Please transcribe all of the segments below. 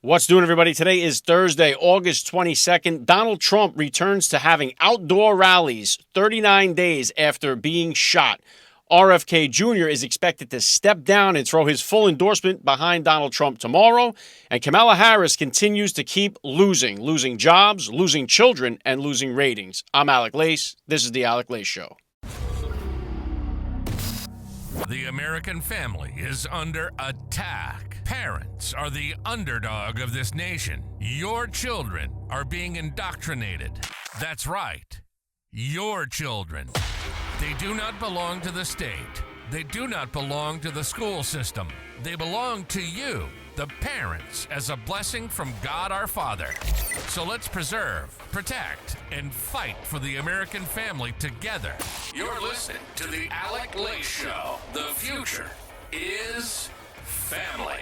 What's doing, everybody? Today is Thursday, August 22nd. Donald Trump returns to having outdoor rallies 39 days after being shot. RFK Jr. is expected to step down and throw his full endorsement behind Donald Trump tomorrow. And Kamala Harris continues to keep losing jobs, losing children, and losing ratings. I'm Alec Lace. This is The Alec Lace Show. The American family is under attack. Parents are the underdog of this nation. Your children are being indoctrinated. That's right. Your children. They do not belong to the state. They do not belong to the school system. They belong to you, the parents, as a blessing from God our Father. So let's preserve, protect, and fight for the American family together. You're listening to The Alec Lace Show. The future is family.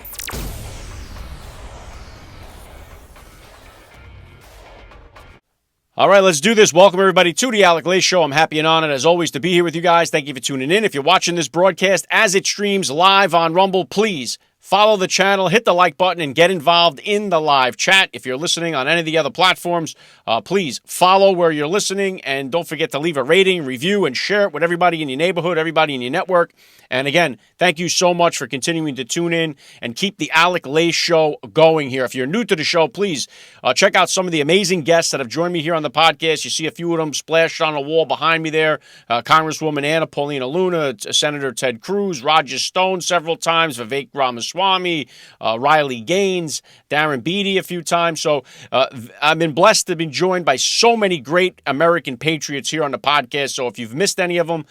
All right, let's do this. Welcome, everybody, to the Alec Lace Show. I'm happy and honored, as always, to be here with you guys. Thank you for tuning in. If you're watching this broadcast as it streams live on Rumble, please follow the channel, hit the like button, and get involved in the live chat. If you're listening on any of the other platforms, please follow where you're listening, and don't forget to leave a rating, review, and share it with everybody in your neighborhood, everybody in your network. And again, thank you so much for continuing to tune in and keep the Alec Lace Show going here. If you're new to the show, please check out some of the amazing guests that have joined me here on the podcast. You see a few of them splashed on the wall behind me there. Congresswoman Anna Paulina Luna, Senator Ted Cruz, Roger Stone several times, Vivek Ramaswamy, Riley Gaines, Darren Beatty a few times. So I've been blessed to be joined by so many great American patriots here on the podcast. So if you've missed any of them,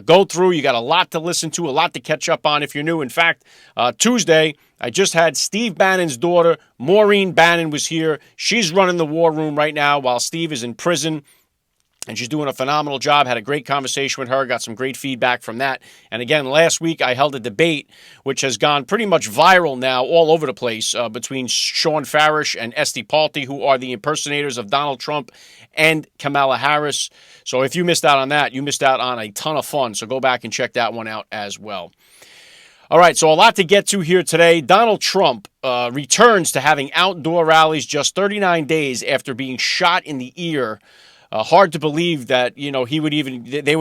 go through. You got a lot to listen to, a lot to catch up on if you're new. In fact, Tuesday, I just had Steve Bannon's daughter, Maureen Bannon, was here. She's running the war room right now while Steve is in prison. And she's doing a phenomenal job. Had a great conversation with her. Got some great feedback from that. And again, last week I held a debate which has gone pretty much viral now all over the place between Sean Farish and Esty Palti, who are the impersonators of Donald Trump and Kamala Harris. So if you missed out on that, you missed out on a ton of fun. So go back and check that one out as well. All right, so a lot to get to here today. Donald Trump returns to having outdoor rallies just 39 days after being shot in the ear. Hard to believe that, they would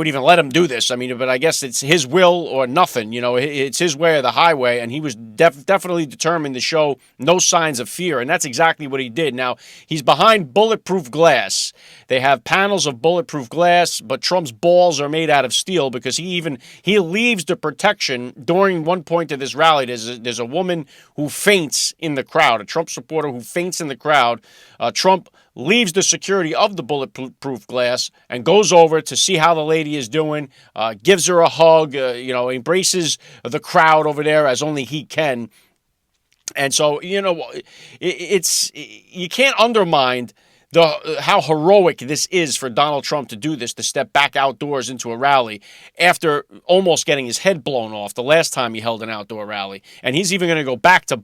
even let him do this. I mean, but I guess it's his will or nothing. It's his way or the highway, and he was definitely determined to show no signs of fear, and that's exactly what he did. Now, he's behind bulletproof glass. They have panels of bulletproof glass, but Trump's balls are made out of steel because he leaves the protection during one point of this rally. There's a woman who faints in the crowd, a Trump supporter who faints in the crowd. Trump leaves the security of the bulletproof glass and goes over to see how the lady is doing, gives her a hug, embraces the crowd over there as only he can. And so, it's you can't undermine how heroic this is for Donald Trump to do this, to step back outdoors into a rally after almost getting his head blown off the last time he held an outdoor rally. And he's even going to go back to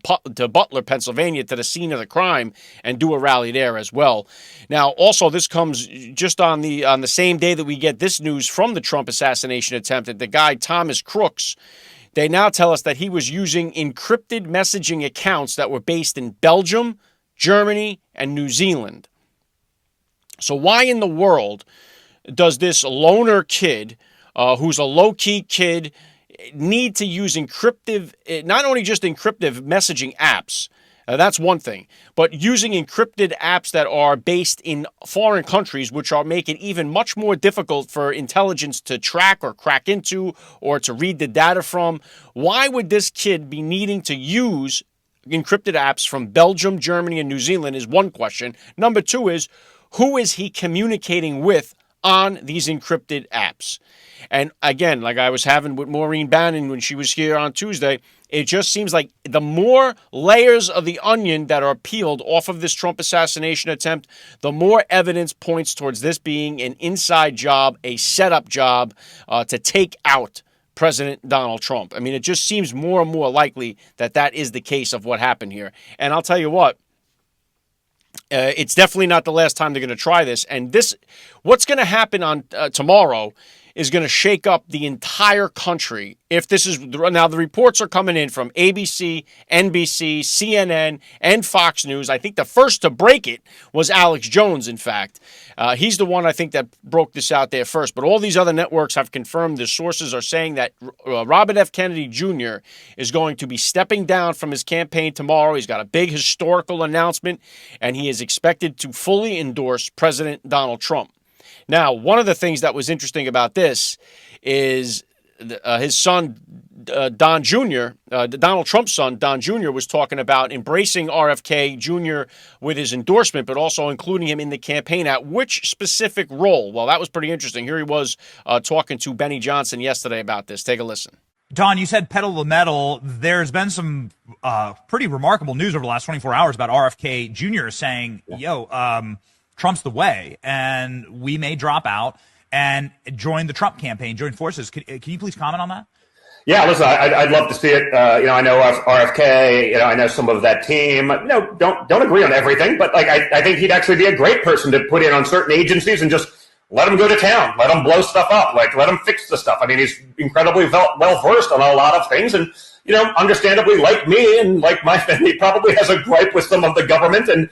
Butler, Pennsylvania, to the scene of the crime and do a rally there as well. Now, also, this comes just on the same day that we get this news from the Trump assassination attempt that the guy Thomas Crooks, they now tell us that he was using encrypted messaging accounts that were based in Belgium, Germany, and New Zealand. So why in the world does this loner kid, who's a low-key kid, need to use not only just encrypted messaging apps, that's one thing, but using encrypted apps that are based in foreign countries, which make it even much more difficult for intelligence to track or crack into or to read the data from? Why would this kid be needing to use encrypted apps from Belgium, Germany, and New Zealand is one question. Number two is, who is he communicating with on these encrypted apps? And again, like I was having with Maureen Bannon when she was here on Tuesday, it just seems like the more layers of the onion that are peeled off of this Trump assassination attempt, the more evidence points towards this being an inside job, a setup job to take out President Donald Trump. I mean, it just seems more and more likely that that is the case of what happened here. And I'll tell you what, it's definitely not the last time they're going to try this. And what's going to happen on tomorrow is going to shake up the entire country. If this is now, the reports are coming in from ABC, NBC, CNN, and Fox News. I think the first to break it was Alex Jones, in fact. He's the one, I think, that broke this out there first. But all these other networks have confirmed, the sources are saying that Robert F. Kennedy Jr. is going to be stepping down from his campaign tomorrow. He's got a big historical announcement, and he is expected to fully endorse President Donald Trump. Now, one of the things that was interesting about this is his son, Don Jr., Donald Trump's son, Don Jr., was talking about embracing RFK Jr. with his endorsement, but also including him in the campaign. At which specific role? Well, that was pretty interesting. Here he was talking to Benny Johnson yesterday about this. Take a listen. Don, you said pedal to the metal. There's been some pretty remarkable news over the last 24 hours about RFK Jr. saying, Trump's the way, and we may drop out and join the Trump campaign, join forces. Can you please comment on that? Yeah, listen, I'd love to see it. I know RFK. I know some of that team. Don't agree on everything, but I think he'd actually be a great person to put in on certain agencies and just let him go to town, let him blow stuff up, let him fix the stuff. I mean, he's incredibly well versed on a lot of things, and understandably, like me and like my family, probably has a gripe with some of the government and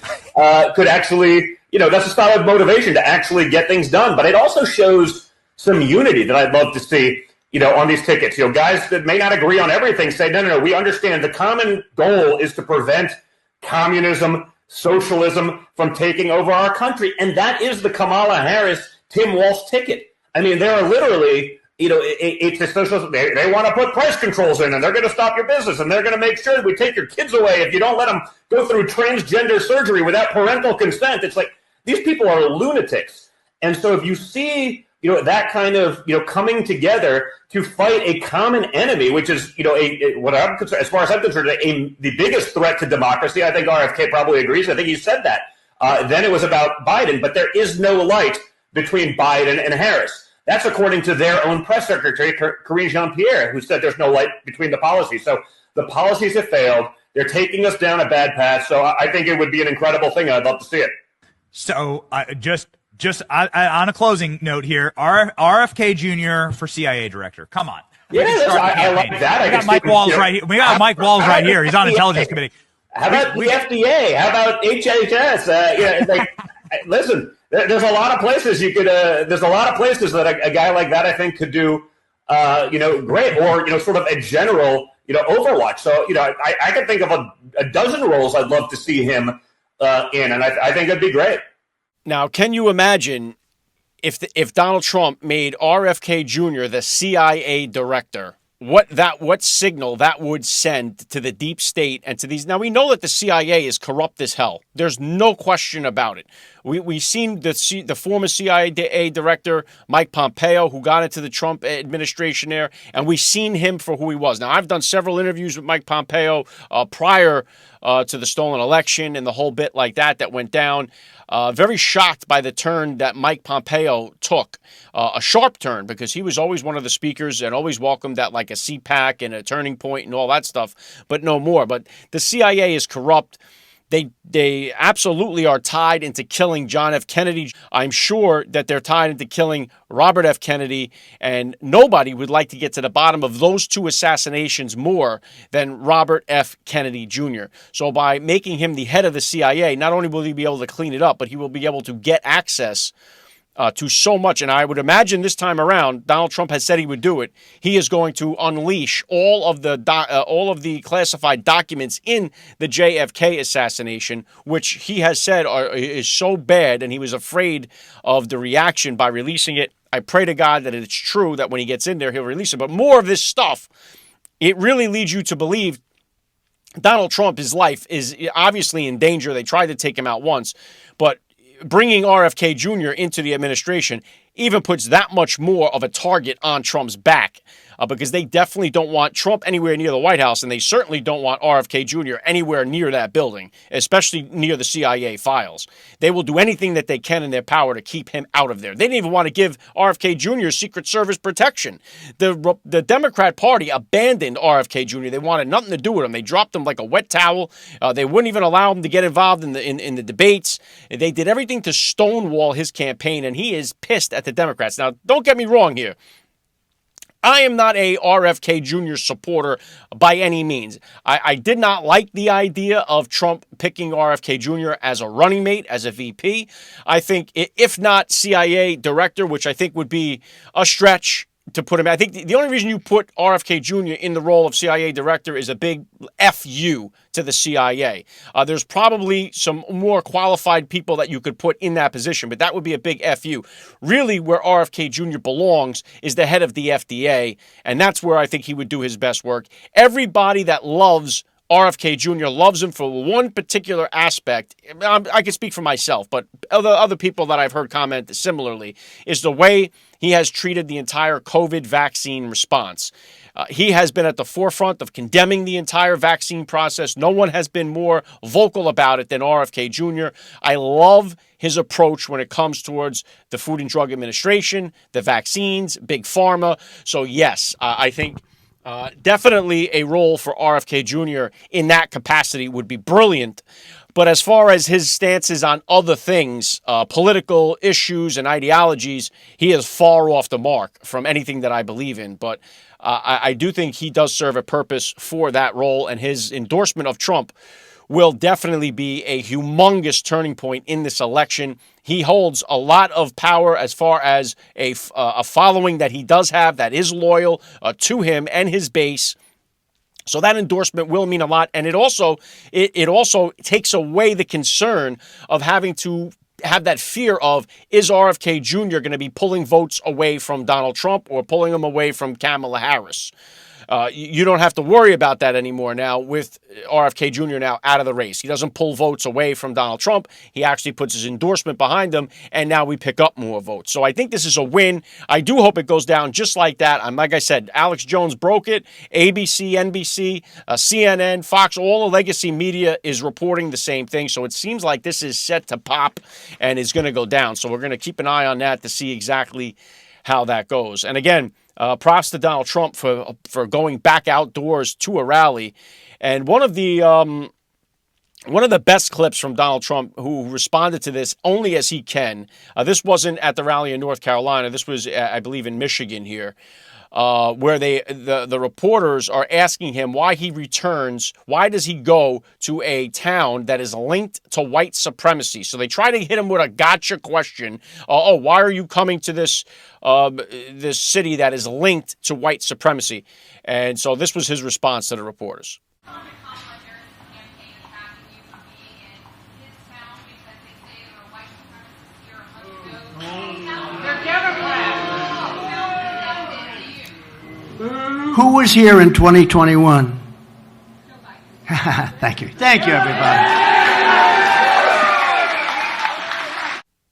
could actually. That's a solid motivation to actually get things done. But it also shows some unity that I'd love to see, on these tickets. Guys that may not agree on everything say, no, we understand the common goal is to prevent communism, socialism from taking over our country. And that is the Kamala Harris, Tim Walz ticket. I mean, there are literally, it's a socialism. They want to put price controls in, and they're going to stop your business, and they're going to make sure that we take your kids away if you don't let them go through transgender surgery without parental consent. It's like, these people are lunatics. And so if you see, that kind of, coming together to fight a common enemy, which is, what I'm concerned, as far as I'm concerned, the biggest threat to democracy, I think RFK probably agrees. I think he said that. Then it was about Biden, but there is no light between Biden and Harris. That's according to their own press secretary, Karine Jean-Pierre, who said there's no light between the policies. So the policies have failed. They're taking us down a bad path. So I think it would be an incredible thing. I'd love to see it. So just on a closing note here, RFK Jr. for CIA director. Come on. Yeah, I like that. We got Mike Walls right here. We got Mike Walls right here. He's on Intelligence Committee. How about the FDA? How about HHS? Listen, there's a lot of places you could. There's a lot of places that a guy like that I think could do. Great, or sort of a general Overwatch. So I could think of a dozen roles I'd love to see him in, and I think it'd be great. Now, can you imagine if Donald Trump made RFK Jr. the CIA director? What signal that would send to the deep state and to these. Now, we know that the CIA is corrupt as hell. There's no question about it. We've seen the former CIA director, Mike Pompeo, who got into the Trump administration there, and we've seen him for who he was. Now, I've done several interviews with Mike Pompeo prior to the stolen election and the whole bit like that went down. Very shocked by the turn that Mike Pompeo took, a sharp turn, because he was always one of the speakers and always welcomed at like a CPAC and a Turning Point and all that stuff, but no more. But the CIA is corrupt. They absolutely are tied into killing John F. Kennedy. I'm sure that they're tied into killing Robert F. Kennedy, and nobody would like to get to the bottom of those two assassinations more than Robert F. Kennedy Jr. So by making him the head of the CIA, not only will he be able to clean it up, but he will be able to get access to so much. And I would imagine this time around, Donald Trump has said he would do it. He is going to unleash all of the classified documents in the JFK assassination, which he has said is so bad, and he was afraid of the reaction by releasing it. I pray to God that it's true, that when he gets in there, he'll release it. But more of this stuff, it really leads you to believe Donald Trump, his life is obviously in danger. They tried to take him out once, but bringing RFK Jr. into the administration even puts that much more of a target on Trump's back. because they definitely don't want Trump anywhere near the White House, and they certainly don't want RFK Jr. anywhere near that building, especially near the CIA files. They will do anything that they can in their power to keep him out of there. They didn't even want to give RFK Jr. Secret Service protection. The Democrat Party abandoned RFK Jr. They wanted nothing to do with him. They dropped him like a wet towel. They wouldn't even allow him to get involved in the debates. They did everything to stonewall his campaign, and he is pissed at the Democrats. Now, don't get me wrong here. I am not a RFK Jr. supporter by any means. I did not like the idea of Trump picking RFK Jr. as a running mate, as a VP. I think if not CIA director, which I think would be a stretch to put him. I think the only reason you put RFK Jr. in the role of CIA director is a big FU to the CIA. There's probably some more qualified people that you could put in that position, but that would be a big FU. Really, where RFK Jr. belongs is the head of the FDA, and that's where I think he would do his best work. Everybody that loves RFK Jr. loves him for one particular aspect. I can speak for myself, but other people that I've heard comment similarly is the way he has treated the entire COVID vaccine response. He has been at the forefront of condemning the entire vaccine process. No one has been more vocal about it than RFK Jr. I love his approach when it comes towards the Food and Drug Administration, the vaccines, Big Pharma. So yes, I think definitely a role for RFK Jr. in that capacity would be brilliant. But as far as his stances on other things, political issues and ideologies, he is far off the mark from anything that I believe in. But I do think he does serve a purpose for that role, and his endorsement of Trump will definitely be a humongous turning point in this election. He holds a lot of power as far as a following that he does have that is loyal to him and his base. So that endorsement will mean a lot, and it also takes away the concern of having to have that fear of, is RFK Jr. going to be pulling votes away from Donald Trump or pulling them away from Kamala Harris? You don't have to worry about that anymore now with RFK Jr. now out of the race. He doesn't pull votes away from Donald Trump. He actually puts his endorsement behind him, and now we pick up more votes. So I think this is a win. I do hope it goes down just like that. Like I said, Alex Jones broke it. ABC, NBC, CNN, Fox, all the legacy media is reporting the same thing. So it seems like this is set to pop and is going to go down. So we're going to keep an eye on that to see exactly how that goes. And again, props to Donald Trump for going back outdoors to a rally. And one of the best clips from Donald Trump, who responded to this only as he can. This wasn't at the rally in North Carolina. This was, I believe, in Michigan here, where the reporters are asking him why he returns. Why does he go to a town that is linked to white supremacy? So they try to hit him with a gotcha question. Why are you coming to this city that is linked to white supremacy? And so this was his response to the reporters. Who was here in 2021? Thank you. Thank you, everybody.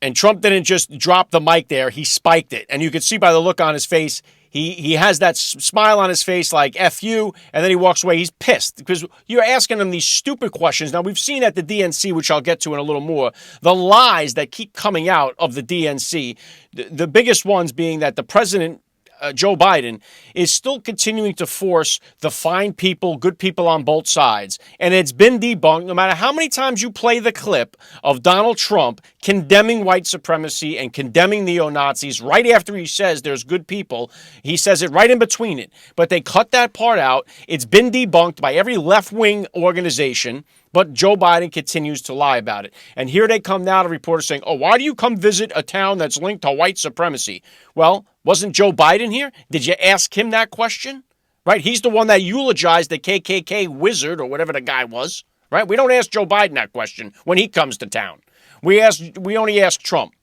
And Trump didn't just drop the mic there. He spiked it. And you could see by the look on his face, he has that smile on his face like, F you, and then he walks away. He's pissed because you're asking him these stupid questions. Now, we've seen at the DNC, which I'll get to in a little more, the lies that keep coming out of the DNC, the biggest ones being that the president, Joe Biden, is still continuing to force the fine people, good people on both sides. And it's been debunked no matter how many times you play the clip of Donald Trump condemning white supremacy and condemning neo-Nazis right after he says there's good people. He says it right in between it. But they cut that part out. It's been debunked by every left-wing organization. But Joe Biden continues to lie about it. And here they come now to reporters saying, why do you come visit a town that's linked to white supremacy? Well, wasn't Joe Biden here? Did you ask him that question? Right? He's the one that eulogized the KKK wizard or whatever the guy was. Right? We don't ask Joe Biden that question when he comes to town. We only ask Trump.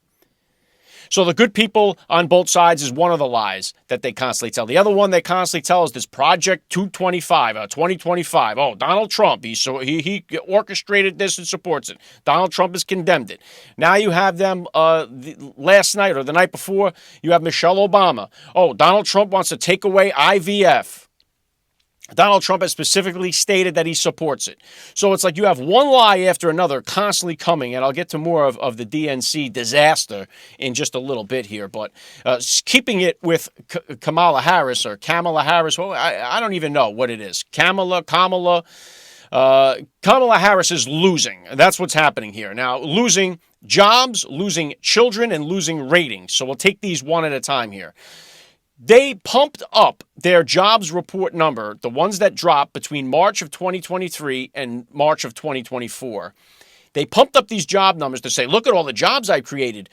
So the good people on both sides is one of the lies that they constantly tell. The other one they constantly tell is this Project 2025. Oh, Donald Trump, he orchestrated this and supports it. Donald Trump has condemned it. Now you have them last night or the night before, you have Michelle Obama. Oh, Donald Trump wants to take away IVF. Donald Trump has specifically stated that he supports it. So it's like you have one lie after another constantly coming, and I'll get to more of the DNC disaster in just a little bit here. But keeping it with Kamala Harris, well, I don't even know what it is. Kamala Harris is losing. That's what's happening here. Now, losing jobs, losing children, and losing ratings. So we'll take these one at a time here. They pumped up their jobs report number, the ones that dropped between March of 2023 and March of 2024. They pumped up these job numbers to say, look at all the jobs I've created.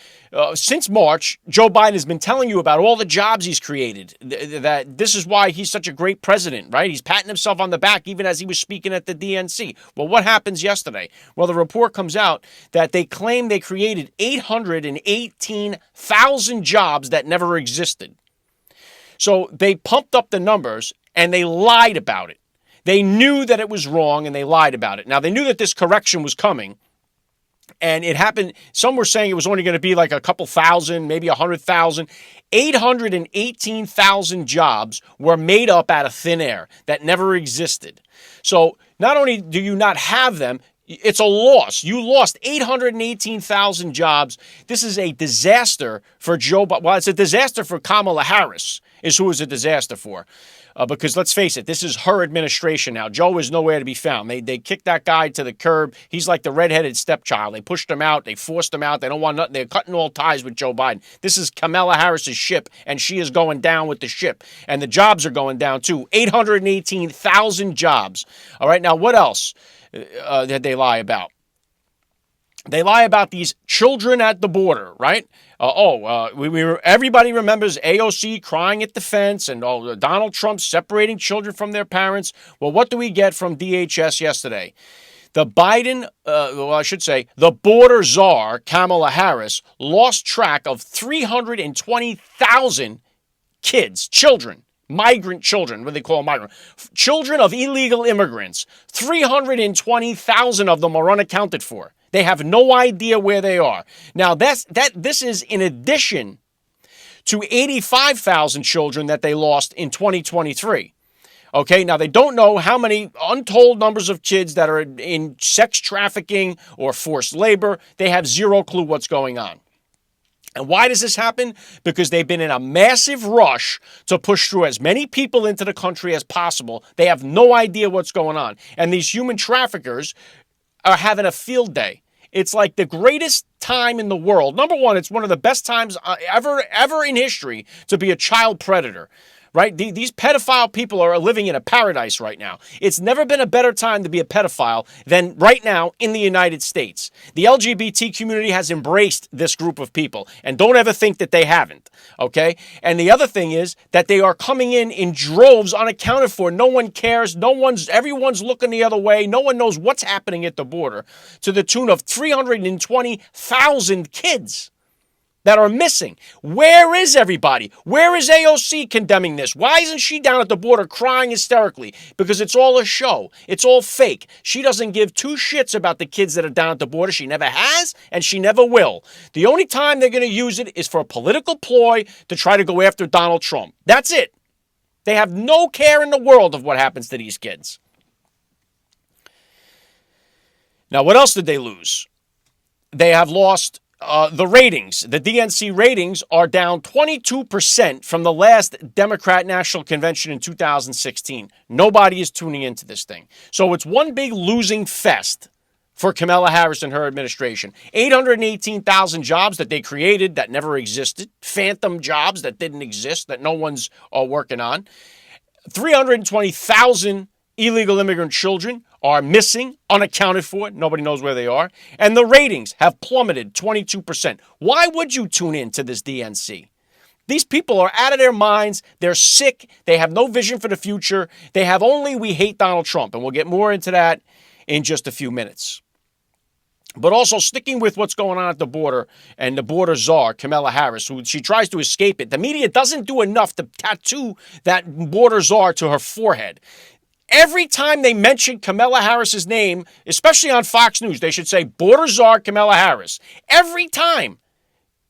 Since March, Joe Biden has been telling you about all the jobs he's created, that this is why he's such a great president, right? He's patting himself on the back even as he was speaking at the DNC. Well, what happens yesterday? Well, the report comes out that they claim they created 818,000 jobs that never existed. So they pumped up the numbers and they lied about it. They knew that it was wrong and they lied about it. Now, they knew that this correction was coming and it happened. Some were saying it was only going to be like a couple thousand, maybe 100,000. 818,000 jobs were made up out of thin air that never existed. So not only do you not have them, it's a loss. You lost 818,000 jobs. This is a disaster for Joe Biden. Well, it's a disaster for Kamala Harris is who is a disaster for. Because let's face it, this is her administration now. Joe is nowhere to be found. They kicked that guy to the curb. He's like the redheaded stepchild. They pushed him out. They forced him out. They don't want nothing. They're cutting all ties with Joe Biden. This is Kamala Harris's ship, and she is going down with the ship. And the jobs are going down too. 818,000 jobs. All right, now what else did they lie about? They lie about these children at the border, right? Everybody remembers AOC crying at the fence and Donald Trump separating children from their parents. Well, what do we get from DHS yesterday? The border czar, Kamala Harris, lost track of 320,000 children. Migrant children, what they call migrant. Children of illegal immigrants. 320,000 of them are unaccounted for. They have no idea where they are. Now, this is in addition to 85,000 children that they lost in 2023. Okay, now they don't know how many untold numbers of kids that are in sex trafficking or forced labor. They have zero clue what's going on. And why does this happen? Because they've been in a massive rush to push through as many people into the country as possible. They have no idea what's going on. And these human traffickers are having a field day. It's like the greatest time in the world. Number one, it's one of the best times ever in history to be a child predator. Right? These pedophile people are living in a paradise right now. It's never been a better time to be a pedophile than right now in the United States. The LGBT community has embraced this group of people, and don't ever think that they haven't, okay? And the other thing is that they are coming in droves unaccounted for. No one cares. Everyone's looking the other way. No one knows what's happening at the border to the tune of 320,000 kids that are missing. Where is everybody? Where is AOC condemning this? Why isn't she down at the border crying hysterically? Because it's all a show. It's all fake. She doesn't give two shits about the kids that are down at the border. She never has, and she never will. The only time they're going to use it is for a political ploy to try to go after Donald Trump. That's it. They have no care in the world of what happens to these kids. Now, what else did they lose? They have lost the ratings. The DNC ratings are down 22% from the last Democrat National Convention in 2016. Nobody is tuning into this thing. So it's one big losing fest for Kamala Harris and her administration. 818,000 jobs that they created that never existed. Phantom jobs that didn't exist, that no one's working on. 320,000 illegal immigrant children are missing, unaccounted for. Nobody knows where they are. And the ratings have plummeted 22%. Why would you tune in to this DNC? These people are out of their minds. They're sick. They have no vision for the future. They have only "we hate Donald Trump." And we'll get more into that in just a few minutes. But also sticking with what's going on at the border and the border czar, Kamala Harris, who she tries to escape it. The media doesn't do enough to tattoo that border czar to her forehead. Every time they mention Kamala Harris's name, especially on Fox News, they should say border czar Kamala Harris. Every time.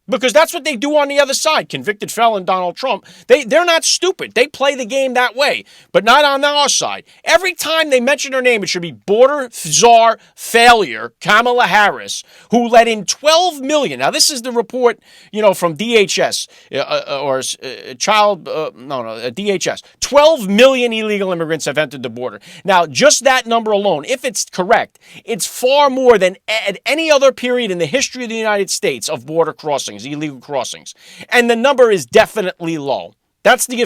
Because that's what they do on the other side. Convicted felon Donald Trump. They're not stupid. They play the game that way. But not on our side. Every time they mention her name, it should be border czar failure Kamala Harris, who let in 12 million. Now, this is the report, from DHS DHS. 12 million illegal immigrants have entered the border. Now, just that number alone, if it's correct, it's far more than at any other period in the history of the United States of border crossings. Illegal crossings. And the number is definitely low. That's the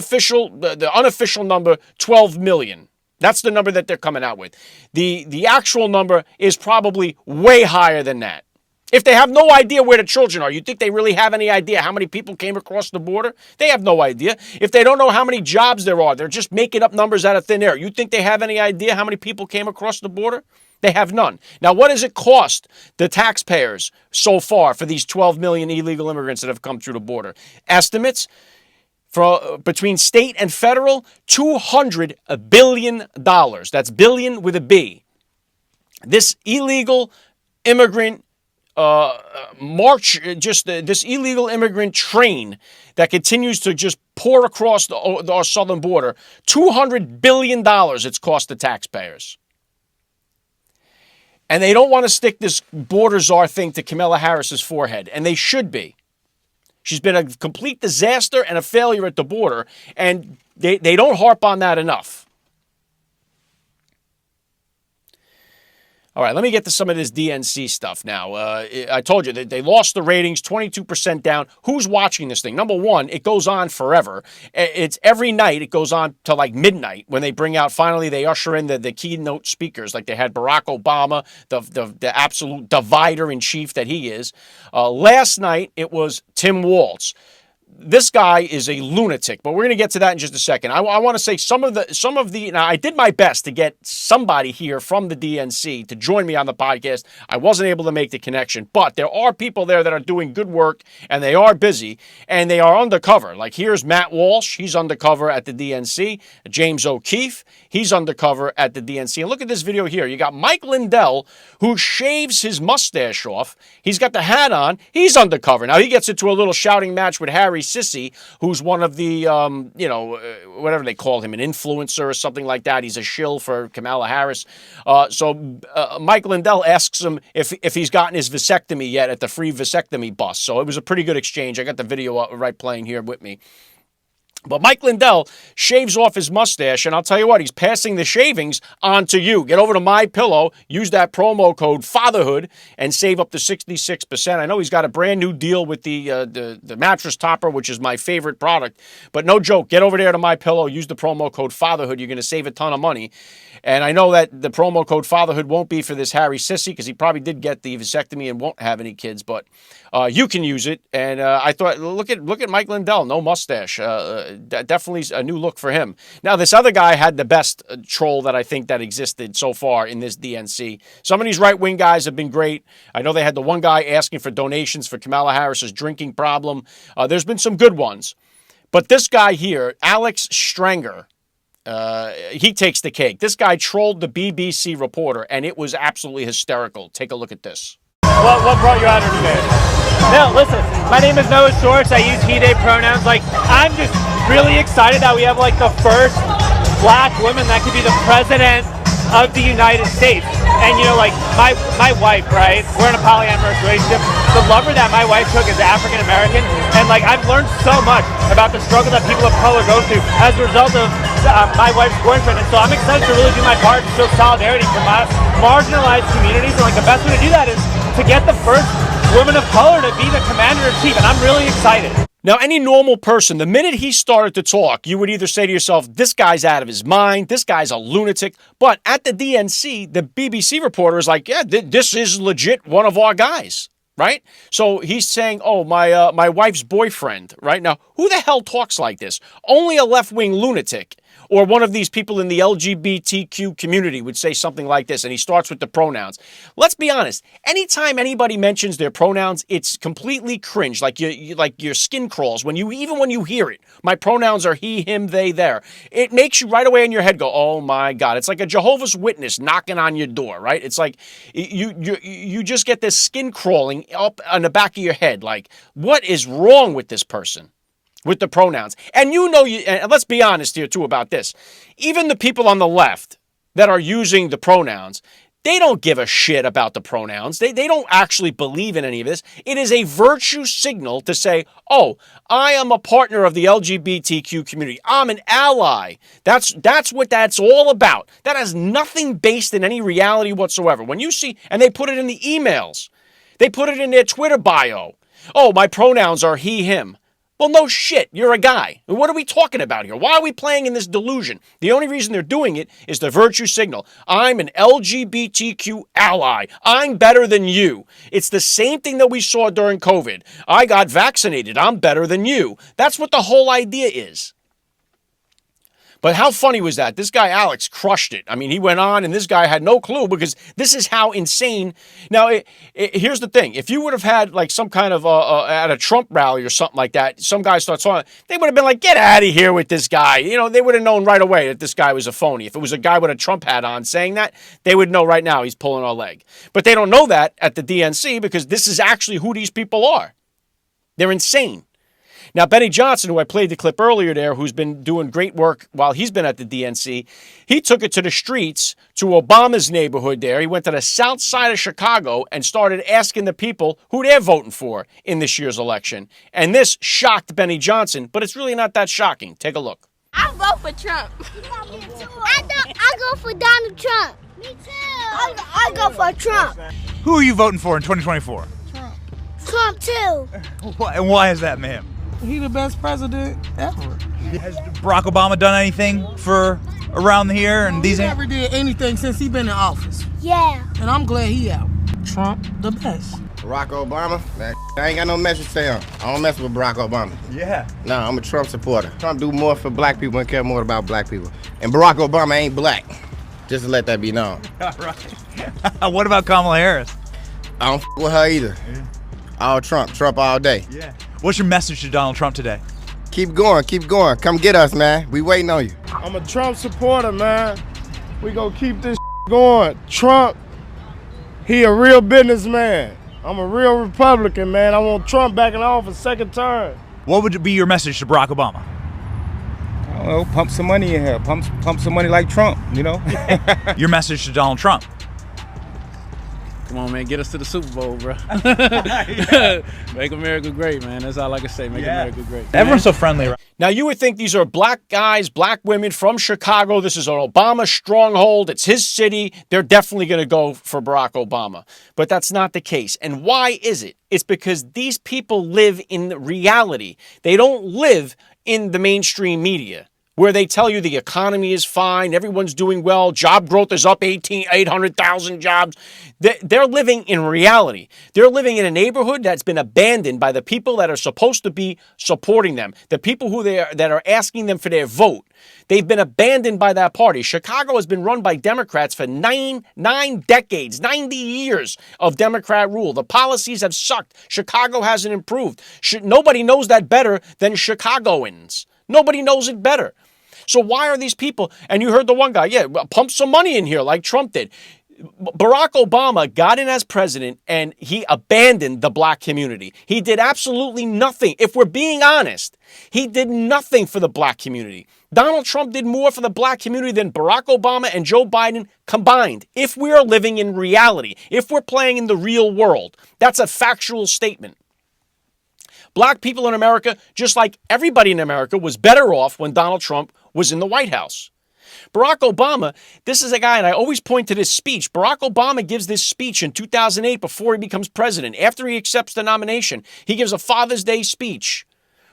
unofficial number, 12 million. That's the number that they're coming out with. The actual number is probably way higher than that. If they have no idea where the children are, you think they really have any idea how many people came across the border? They have no idea. If they don't know how many jobs there are, they're just making up numbers out of thin air. You think they have any idea how many people came across the border? They have none. Now, what does it cost the taxpayers so far for these 12 million illegal immigrants that have come through the border? Estimates for between state and federal, $200 billion. That's billion with a B. This illegal immigrant this illegal immigrant train that continues to just pour across our southern border, $200 billion it's cost the taxpayers. And they don't want to stick this border czar thing to Kamala Harris's forehead, and they should be. She's been a complete disaster and a failure at the border, and they don't harp on that enough. All right, let me get to some of this DNC stuff now. I told you that they lost the ratings, 22% down. Who's watching this thing? Number one, it goes on forever. It's every night. It goes on to like midnight when they bring out, finally, they usher in the keynote speakers like they had Barack Obama, the absolute divider in chief that he is. Last night, it was Tim Walz. This guy is a lunatic, but we're going to get to that in just a second. I want to say some of the. Now, I did my best to get somebody here from the DNC to join me on the podcast. I wasn't able to make the connection, but there are people there that are doing good work, and they are busy, and they are undercover. Like here's Matt Walsh, he's undercover at the DNC. James O'Keefe, he's undercover at the DNC. And look at this video here. You got Mike Lindell, who shaves his mustache off. He's got the hat on. He's undercover. Now, he gets into a little shouting match with Harry Sissy, who's one of the, whatever they call him, an influencer or something like that. He's a shill for Kamala Harris. So Mike Lindell asks him if he's gotten his vasectomy yet at the free vasectomy bus. So it was a pretty good exchange. I got the video right playing here with me. But Mike Lindell shaves off his mustache, and I'll tell you what, he's passing the shavings on to you. Get over to MyPillow, use that promo code FATHERHOOD, and save up to 66%. I know he's got a brand new deal with the mattress topper, which is my favorite product. But no joke, get over there to MyPillow, use the promo code FATHERHOOD. You're going to save a ton of money. And I know that the promo code FATHERHOOD won't be for this Harry Sissy, because he probably did get the vasectomy and won't have any kids, but you can use it. And I thought, look at Mike Lindell, no mustache. Definitely a new look for him. Now, this other guy had the best troll that I think that existed so far in this DNC. Some of these right-wing guys have been great. I know they had the one guy asking for donations for Kamala Harris's drinking problem. There's been some good ones. But this guy here, Alex Stranger, he takes the cake. This guy trolled the BBC reporter, and it was absolutely hysterical. Take a look at this. What brought you out here today? No, listen, my name is Noah Shorts. I use he, they pronouns. I'm just really excited that we have, the first black woman that could be the president of the United States. And, my wife, right? We're in a polyamorous relationship. The lover that my wife took is African-American. And, I've learned so much about the struggle that people of color go through as a result of my wife's boyfriend. And so I'm excited to really do my part to show solidarity for my marginalized communities. And, the best way to do that is to get the first woman of color to be the commander-in-chief. And I'm really excited. Now, any normal person, the minute he started to talk, you would either say to yourself, this guy's out of his mind, this guy's a lunatic. But at the DNC, the BBC reporter is like, yeah, this is legit one of our guys, right? So he's saying, oh, my wife's boyfriend, right? Now, who the hell talks like this? Only a left-wing lunatic or one of these people in the LGBTQ community would say something like this, and he starts with the pronouns. Let's be honest. Anytime anybody mentions their pronouns, it's completely cringe. Like your skin crawls when you hear it. My pronouns are he, him, they, there. It makes you right away in your head go, oh my God. It's like a Jehovah's Witness knocking on your door, right? It's like you just get this skin crawling up on the back of your head. Like, what is wrong with this person? With the pronouns. And and let's be honest here too about this. Even the people on the left that are using the pronouns, they don't give a shit about the pronouns. They don't actually believe in any of this. It is a virtue signal to say, oh, I am a partner of the LGBTQ community. I'm an ally. That's what that's all about. That has nothing based in any reality whatsoever. When you see, and they put it in the emails. They put it in their Twitter bio. Oh, my pronouns are he, him. Well, no shit. You're a guy. What are we talking about here? Why are we playing in this delusion? The only reason they're doing it is the virtue signal. I'm an LGBTQ ally. I'm better than you. It's the same thing that we saw during COVID. I got vaccinated. I'm better than you. That's what the whole idea is. But how funny was that? This guy, Alex, crushed it. I mean, he went on, and this guy had no clue because this is how insane. Now, here's the thing. If you would have had, like, some kind of, at a Trump rally or something like that, some guy starts talking, they would have been like, get out of here with this guy. You know, they would have known right away that this guy was a phony. If it was a guy with a Trump hat on saying that, they would know right now he's pulling our leg. But they don't know that at the DNC because this is actually who these people are. They're insane. Now, Benny Johnson, who I played the clip earlier there, who's been doing great work while he's been at the DNC, he took it to the streets, to Obama's neighborhood there. He went to the south side of Chicago and started asking the people who they're voting for in this year's election. And this shocked Benny Johnson, but it's really not that shocking. Take a look. I vote for Trump. I go for Donald Trump. Me too. I go for Trump. Who are you voting for in 2024? Trump too. And why is that, ma'am? He the best president ever. Has Barack Obama done anything for around here and these? He never did anything since he been in office. Yeah. And I'm glad he out. Trump the best. Barack Obama? Man, I ain't got no message to him. I don't mess with Barack Obama. Yeah. No, I'm a Trump supporter. Trump do more for black people and care more about black people. And Barack Obama ain't black. Just to let that be known. All right. What about Kamala Harris? I don't with her either. Yeah. All Trump all day. Yeah. What's your message to Donald Trump today? Keep going. Come get us, man. We waiting on you. I'm a Trump supporter, man. We gonna keep this going. Trump, he a real businessman. I'm a real Republican, man. I want Trump back in office second term. What would be your message to Barack Obama? I don't know, pump some money in here. Pump some money like Trump, you know? Your message to Donald Trump? Come on, man, get us to the Super Bowl, bro. Make America great, man. That's all I can say. Make America great. Everyone's so friendly. Now, you would think these are black guys, black women from Chicago. This is an Obama stronghold. It's his city. They're definitely going to go for Barack Obama. But that's not the case. And why is it? It's because these people live in reality. They don't live in the mainstream media, where they tell you the economy is fine, everyone's doing well, job growth is up 800,000 jobs. They're living in reality. They're living in a neighborhood that's been abandoned by the people that are supposed to be supporting them, the people that are asking them for their vote. They've been abandoned by that party. Chicago has been run by Democrats for nine decades, 90 years of Democrat rule. The policies have sucked. Chicago hasn't improved. Nobody knows that better than Chicagoans. Nobody knows it better. So why are these people, and you heard the one guy, pump some money in here like Trump did. Barack Obama got in as president and he abandoned the black community. He did absolutely nothing. If we're being honest, he did nothing for the black community. Donald Trump did more for the black community than Barack Obama and Joe Biden combined. If we are living in reality, if we're playing in the real world, that's a factual statement. Black people in America, just like everybody in America, was better off when Donald Trump was in the White House. Barack Obama, this is a guy, and I always point to this speech. Barack Obama gives this speech in 2008 before he becomes president. After he accepts the nomination, he gives a Father's Day speech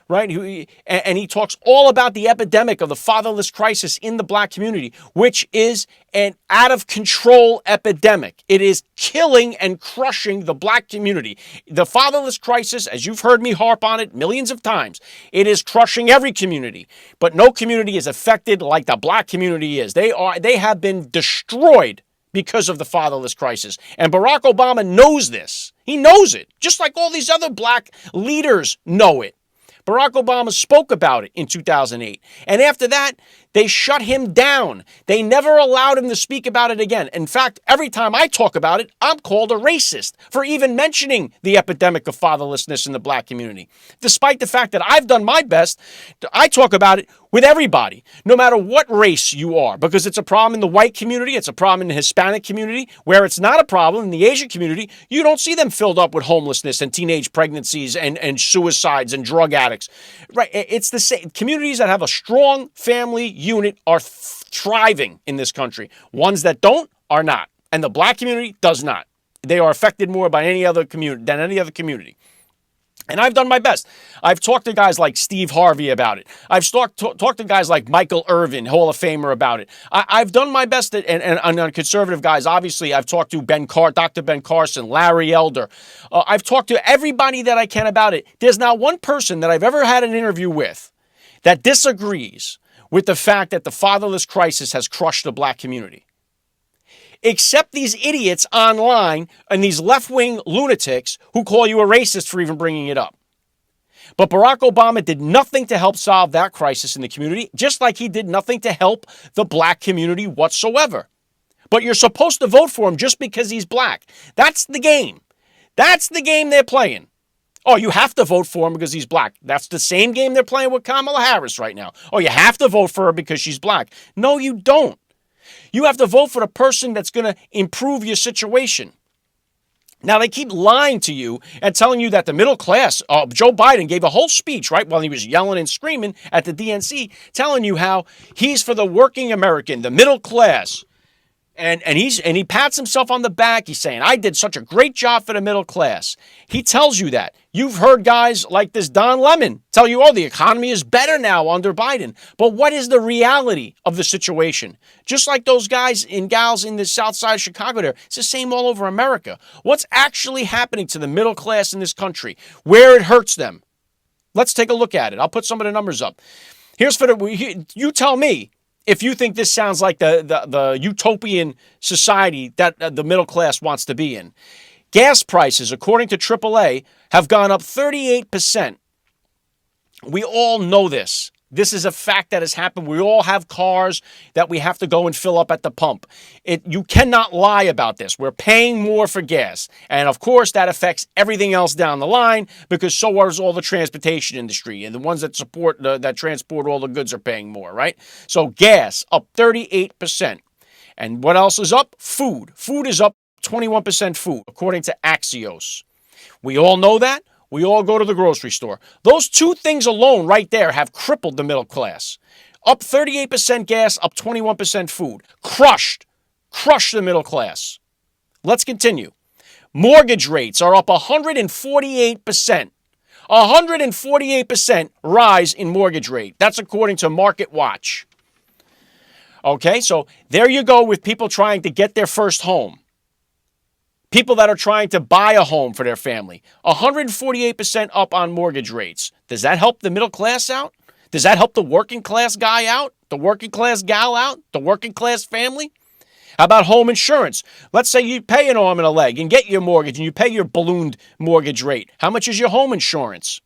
right? And he talks all about the epidemic of the fatherless crisis in the black community, which is an out-of-control epidemic. It is killing and crushing the black community. The fatherless crisis, as you've heard me harp on it millions of times, it is crushing every community. But no community is affected like the black community is. They have been destroyed because of the fatherless crisis. And Barack Obama knows this. He knows it, just like all these other black leaders know it. Barack Obama spoke about it in 2008. And after that, they shut him down. They never allowed him to speak about it again. In fact, every time I talk about it, I'm called a racist for even mentioning the epidemic of fatherlessness in the black community. Despite the fact that I've done my best, I talk about it with everybody, no matter what race you are, because it's a problem in the white community, it's a problem in the Hispanic community. Where it's not a problem in the Asian community, you don't see them filled up with homelessness and teenage pregnancies and suicides and drug addicts. Right? It's the same. Communities that have a strong family unit are thriving in this country. Ones that don't are not. And the black community does not. They are affected more by any other community than any other community. And I've done my best. I've talked to guys like Steve Harvey about it. I've talked to guys like Michael Irvin, Hall of Famer, about it. I've done my best, and on conservative guys, obviously, I've talked to Dr. Ben Carson, Larry Elder. I've talked to everybody that I can about it. There's not one person that I've ever had an interview with that disagrees with the fact that the fatherless crisis has crushed the black community. Except these idiots online and these left-wing lunatics who call you a racist for even bringing it up. But Barack Obama did nothing to help solve that crisis in the community, just like he did nothing to help the black community whatsoever. But you're supposed to vote for him just because he's black. That's the game. That's the game they're playing. Oh, you have to vote for him because he's black. That's the same game they're playing with Kamala Harris right now. Oh, you have to vote for her because she's black. No, you don't. You have to vote for the person that's going to improve your situation. Now, they keep lying to you and telling you that the middle class, Joe Biden gave a whole speech, right, while he was yelling and screaming at the DNC, telling you how he's for the working American, the middle class. And he pats himself on the back. He's saying, I did such a great job for the middle class. He tells you that. You've heard guys like this Don Lemon tell you, oh, the economy is better now under Biden. But what is the reality of the situation? Just like those guys and gals in the south side of Chicago there, it's the same all over America. What's actually happening to the middle class in this country? Where it hurts them? Let's take a look at it. I'll put some of the numbers up. You tell me if you think this sounds like the utopian society that the middle class wants to be in. Gas prices, according to AAA, have gone up 38%. We all know this. This is a fact that has happened. We all have cars that we have to go and fill up at the pump. You cannot lie about this. We're paying more for gas. And of course, that affects everything else down the line because so is all the transportation industry. And the ones that that transport all the goods are paying more, right? So gas up 38%. And what else is up? Food. Food is up 21% food, according to Axios. We all know that. We all go to the grocery store. Those two things alone right there have crippled the middle class. Up 38% gas, up 21% food. Crushed the middle class. Let's continue. Mortgage rates are up 148%. 148% rise in mortgage rate. That's according to Market Watch. Okay, so there you go with people trying to get their first home. People that are trying to buy a home for their family. 148% up on mortgage rates. Does that help the middle class out? Does that help the working class guy out? The working class gal out? The working class family? How about home insurance? Let's say you pay an arm and a leg and get your mortgage and you pay your ballooned mortgage rate. How much is your home insurance?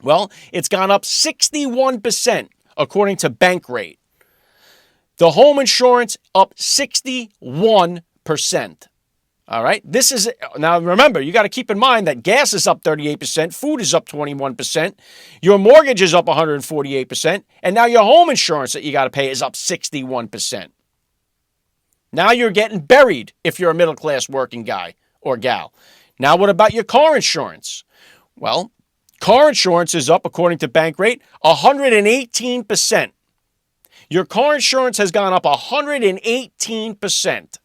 Well, it's gone up 61% according to Bankrate. The home insurance up 61%. All right. Now remember, you got to keep in mind that gas is up 38%, food is up 21%, your mortgage is up 148%, and now your home insurance that you got to pay is up 61%. Now you're getting buried if you're a middle class working guy or gal. Now what about your car insurance? Well, car insurance is up, according to Bankrate, 118%. Your car insurance has gone up 118%.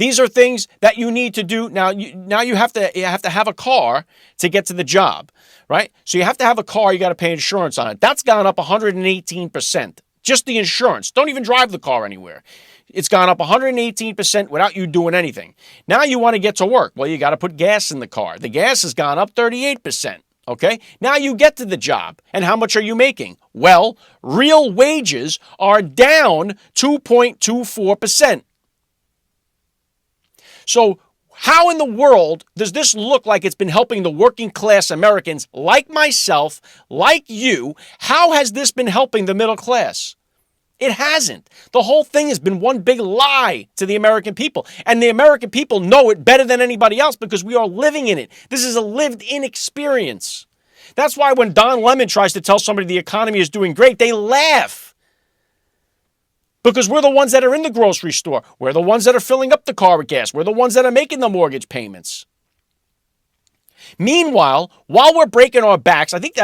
These are things that you need to do. Now you have to have a car to get to the job, right? So you have to have a car. You got to pay insurance on it. That's gone up 118%. Just the insurance. Don't even drive the car anywhere. It's gone up 118% without you doing anything. Now you want to get to work. Well, you got to put gas in the car. The gas has gone up 38%. Okay? Now you get to the job. And how much are you making? Well, real wages are down 2.24%. So how in the world does this look like it's been helping the working class Americans like myself, like you? How has this been helping the middle class? It hasn't. The whole thing has been one big lie to the American people. And the American people know it better than anybody else because we are living in it. This is a lived-in experience. That's why when Don Lemon tries to tell somebody the economy is doing great, they laugh. Because we're the ones that are in the grocery store. We're the ones that are filling up the car with gas. We're the ones that are making the mortgage payments. Meanwhile, while we're breaking our backs, I think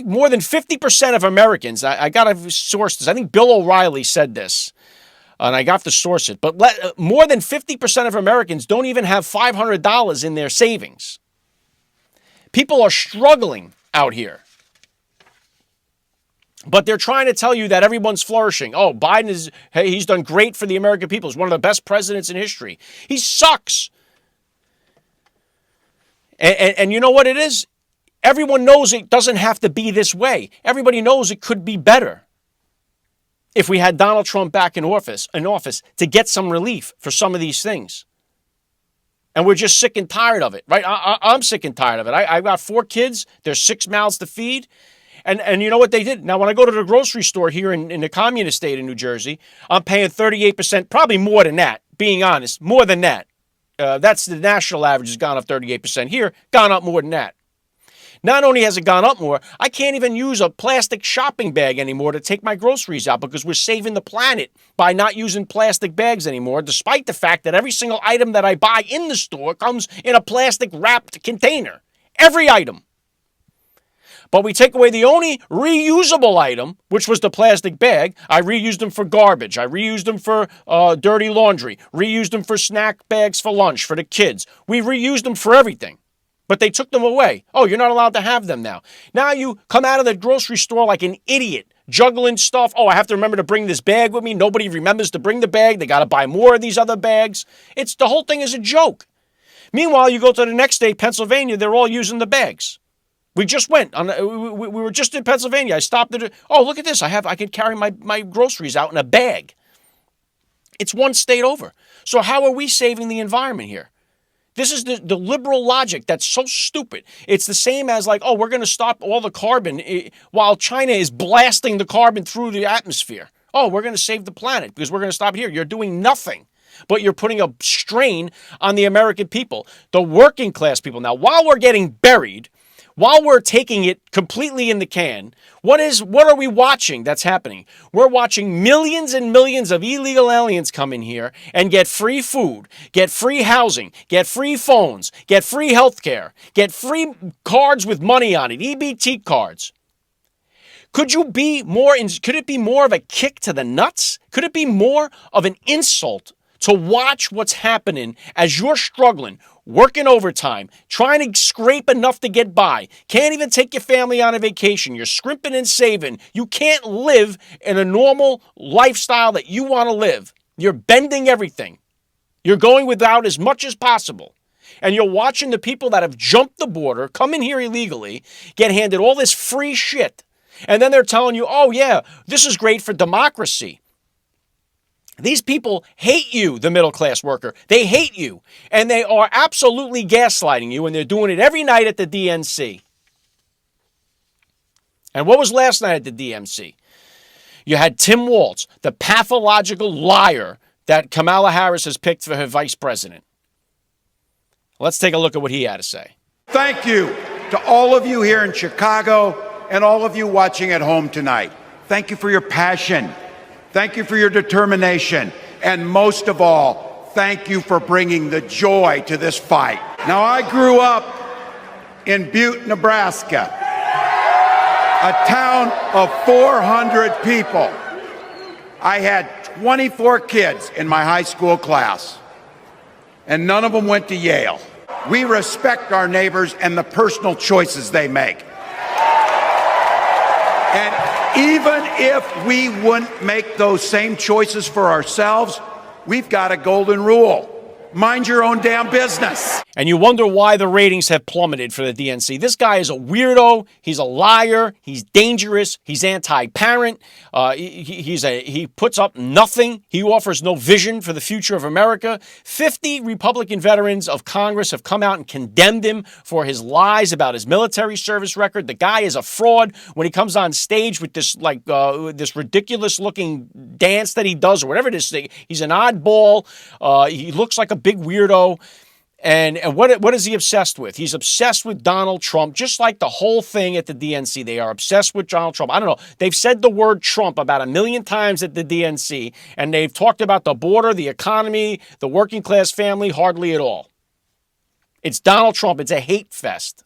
more than 50% of Americans, I got to source this. I think Bill O'Reilly said this, and I got to source it. But more than 50% of Americans don't even have $500 in their savings. People are struggling out here. But they're trying to tell you that everyone's flourishing. Oh, Biden he's done great for the American people. He's one of the best presidents in history. He sucks. And you know what it is? Everyone knows it doesn't have to be this way. Everybody knows it could be better if we had Donald Trump back in office to get some relief for some of these things. And we're just sick and tired of it, right? I'm sick and tired of it. I've got 4 kids. There's 6 mouths to feed. And you know what they did? Now, when I go to the grocery store here in the communist state of New Jersey, I'm paying 38%, probably more than that, being honest, more than that. That's the national average has gone up 38%. Here, gone up more than that. Not only has it gone up more, I can't even use a plastic shopping bag anymore to take my groceries out because we're saving the planet by not using plastic bags anymore, despite the fact that every single item that I buy in the store comes in a plastic wrapped container. Every item. But we take away the only reusable item, which was the plastic bag. I reused them for garbage. I reused them for dirty laundry. Reused them for snack bags for lunch for the kids. We reused them for everything. But they took them away. Oh, you're not allowed to have them now. Now you come out of the grocery store like an idiot, juggling stuff. Oh, I have to remember to bring this bag with me. Nobody remembers to bring the bag. They got to buy more of these other bags. The whole thing is a joke. Meanwhile, you go to the next state, Pennsylvania, they're all using the bags. We just went we were just in Pennsylvania. I stopped at oh, look at this. I can carry my groceries out in a bag. It's one state over. So how are we saving the environment here? This is the liberal logic that's so stupid. It's the same as like, oh, we're going to stop all the carbon while China is blasting the carbon through the atmosphere. Oh, we're going to save the planet because we're going to stop it here. You're doing nothing, but you're putting a strain on the American people, the working class people. Now, while we're getting buried, while we're taking it completely in the can, what are we watching that's happening? We're watching millions and millions of illegal aliens come in here and get free food, get free housing, get free phones, get free health care, get free cards with money on it, EBT cards. Could it be more of a kick to the nuts? Could it be more of an insult to watch what's happening as you're struggling, working overtime, trying to scrape enough to get by, can't even take your family on a vacation, you're scrimping and saving, you can't live in a normal lifestyle that you want to live. You're bending everything. You're going without as much as possible. And you're watching the people that have jumped the border, come in here illegally, get handed all this free shit. And then they're telling you, oh yeah, this is great for democracy. These people hate you, the middle class worker. They hate you. And they are absolutely gaslighting you, and they're doing it every night at the DNC. And what was last night at the DNC? You had Tim Walz, the pathological liar that Kamala Harris has picked for her vice president. Let's take a look at what he had to say. Thank you to all of you here in Chicago and all of you watching at home tonight. Thank you for your passion. Thank you for your determination. And most of all, thank you for bringing the joy to this fight. Now, I grew up in Butte, Nebraska, a town of 400 people. I had 24 kids in my high school class, and none of them went to Yale. We respect our neighbors and the personal choices they make. And even if we wouldn't make those same choices for ourselves, we've got a golden rule. Mind your own damn business. And you wonder why the ratings have plummeted for the DNC. This guy is a weirdo. He's a liar. He's dangerous. He's anti-parent. He puts up nothing. He offers no vision for the future of America. 50 Republican veterans of Congress have come out and condemned him for his lies about his military service record. The guy is a fraud when he comes on stage with this this ridiculous-looking dance that he does or whatever it is. He's an oddball. He looks like a big weirdo. And what is he obsessed with? He's obsessed with Donald Trump, just like the whole thing at the DNC. They are obsessed with Donald Trump. I don't know. They've said the word Trump about 1 million times at the DNC, and they've talked about the border, the economy, the working class family, hardly at all. It's Donald Trump. It's a hate fest.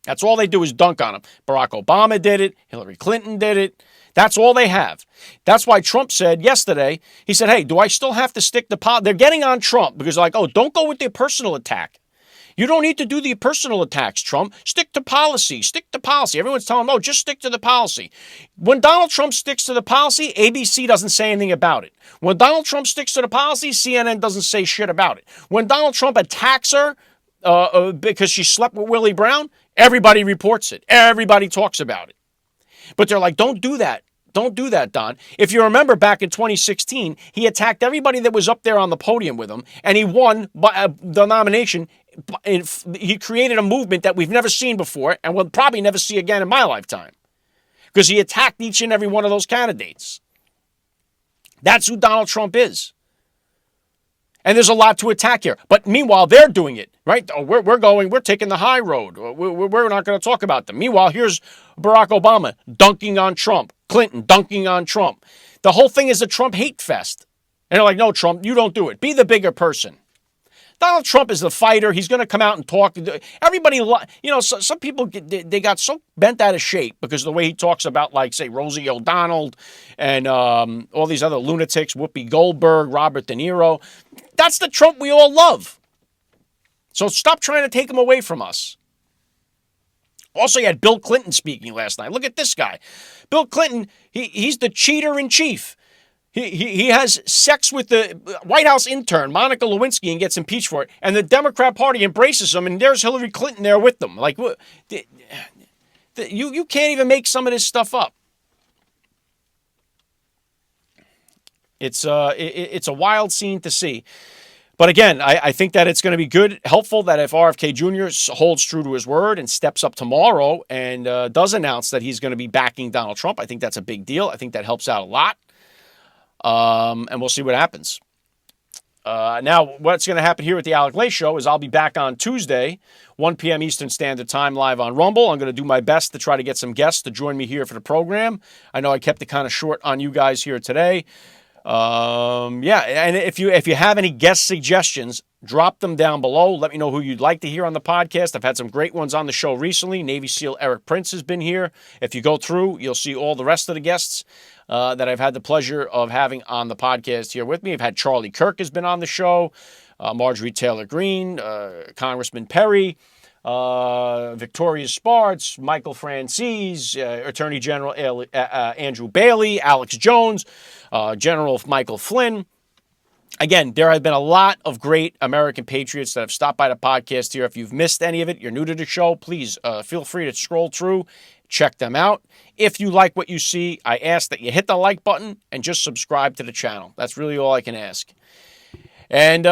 That's all they do is dunk on him. Barack Obama did it. Hillary Clinton did it. That's all they have. That's why Trump said yesterday, he said, hey, do I still have to stick to politics? They're getting on Trump because they're like, oh, don't go with the personal attack. You don't need to do the personal attacks, Trump. Stick to policy. Stick to policy. Everyone's telling him, oh, just stick to the policy. When Donald Trump sticks to the policy, ABC doesn't say anything about it. When Donald Trump sticks to the policy, CNN doesn't say shit about it. When Donald Trump attacks her because she slept with Willie Brown, everybody reports it. Everybody talks about it. But they're like, don't do that. Don't do that, Don. If you remember back in 2016, he attacked everybody that was up there on the podium with him, and he won the nomination. He created a movement that we've never seen before and will probably never see again in my lifetime because he attacked each and every one of those candidates. That's who Donald Trump is. And there's a lot to attack here. But meanwhile, they're doing it, right? We're taking the high road. We're not going to talk about them. Meanwhile, here's Barack Obama dunking on Trump. Clinton dunking on Trump. The whole thing is a Trump hate fest. And they're like, no, Trump, you don't do it. Be the bigger person. Donald Trump is the fighter. He's going to come out and talk. Everybody, some people, they got so bent out of shape because of the way he talks about, like, say, Rosie O'Donnell and all these other lunatics, Whoopi Goldberg, Robert De Niro. That's the Trump we all love. So stop trying to take him away from us. Also, you had Bill Clinton speaking last night. Look at this guy. Bill Clinton, he's the cheater in chief. He has sex with the White House intern, Monica Lewinsky, and gets impeached for it. And the Democrat Party embraces him, and there's Hillary Clinton there with them. Like, you can't even make some of this stuff up. It's a wild scene to see. But again, I think that it's going to be good, helpful that if RFK Jr. holds true to his word and steps up tomorrow and does announce that he's going to be backing Donald Trump, I think that's a big deal. I think that helps out a lot. And we'll see what happens. Now, what's going to happen here at the Alec Lay Show is I'll be back on Tuesday, 1 p.m. Eastern Standard Time, live on Rumble. I'm going to do my best to try to get some guests to join me here for the program. I know I kept it kind of short on you guys here today. And if you have any guest suggestions, drop them down below. Let me know who you'd like to hear on the podcast. I've had some great ones on the show recently. Navy SEAL Eric Prince has been here. If you go through, you'll see all the rest of the guests that I've had the pleasure of having on the podcast here with me. I've had Charlie Kirk has been on the show, Marjorie Taylor Greene, Congressman Perry, Victoria Spartz, Michael Francis, Attorney General Andrew Bailey, Alex Jones, General Michael Flynn. Again, there have been a lot of great American patriots that have stopped by the podcast here. If you've missed any of it, you're new to the show, please feel free to scroll through, check them out. If you like what you see, I ask that you hit the like button and just subscribe to the channel. That's really all I can ask. And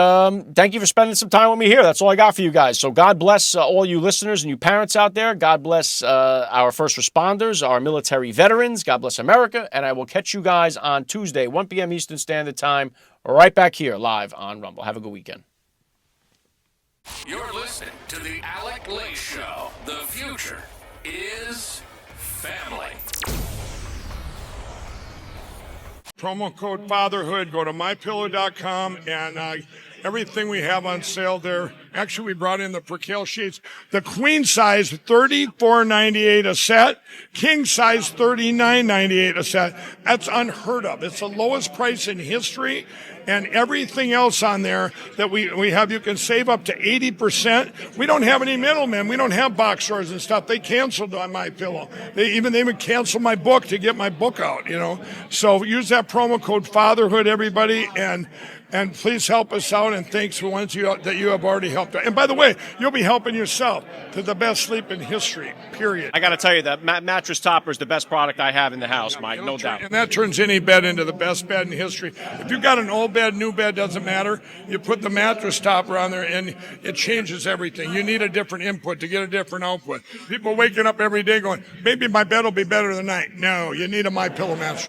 thank you for spending some time with me here. That's all I got for you guys. So God bless all you listeners and you parents out there. God bless our first responders, our military veterans. God bless America. And I will catch you guys on Tuesday, 1 p.m. Eastern Standard Time, right back here live on Rumble. Have a good weekend. You're listening to the Alec Lay Show. The future is family. Promo code FATHERHOOD. Go to mypillow.com and everything we have on sale there. Actually, we brought in the percale sheets. The queen size, $34.98 a set. King size, $39.98 a set. That's unheard of. It's the lowest price in history. And everything else on there that we have, you can save up to 80%. We don't have any middlemen. We don't have box stores and stuff. They canceled on MyPillow. They would cancel my book to get my book out, you know. So use that promo code FATHERHOOD, everybody, and please help us out, and thanks for ones that you have already helped out. And by the way, you'll be helping yourself to the best sleep in history, period. I got to tell you, that mattress topper is the best product I have in the house, Mike, no doubt. And that turns any bed into the best bed in history. If you've got an old bed, new bed, doesn't matter. You put the mattress topper on there, and it changes everything. You need a different input to get a different output. People waking up every day going, maybe my bed will be better tonight. No, you need a MyPillow mattress.